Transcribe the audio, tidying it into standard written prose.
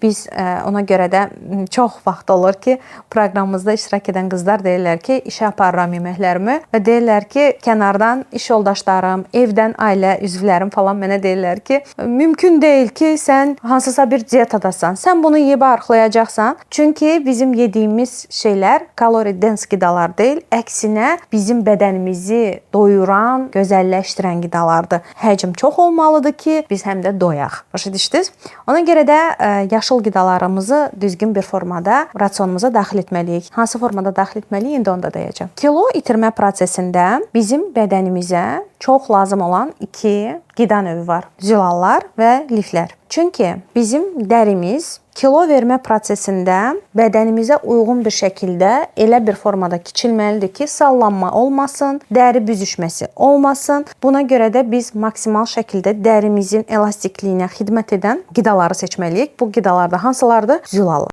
Biz ona görə də çox vaxt olur ki, proqramımızda iştirak edən qızlar deyirlər ki, işə aparıram yeməklərimi və deyirlər ki, kənardan iş yoldaşlarım, evdən ailə üzvlərim falan mənə deyirlər ki, mümkün deyil ki, sən hansısa bir diyetadasan. Sən bunu yeyib arıqlayacaqsan. Çünki bizim yediyimiz şeylər kalori dense qidalar deyil, əksinə bizim bədənimizi doyuran, gözəlləşdirən qidalardır. Həcm çox olmalıdır ki, biz həm də doyaq. Başa düşdünüz? Ona görə də yaşıl qidalarımızı düzgün bir formada rasionumuza daxil etməliyik. Hansı formada daxil etməliyik, indi onu da deyəcəm. Kilo itirmə prosesində bizim bədənimizə çox lazım olan 2 qida növü var. Zülallar və liflər. Çünki bizim dərimiz kilo vermə prosesində bədənimizə uyğun bir şəkildə elə bir formada kiçilməlidir ki, sallanma olmasın, dəri büzüşməsi olmasın. Buna görə də biz maksimal şəkildə dərimizin elastikliyinə xidmət edən qidaları seçməliyik. Bu qidalar da hansılardır? Zülallar.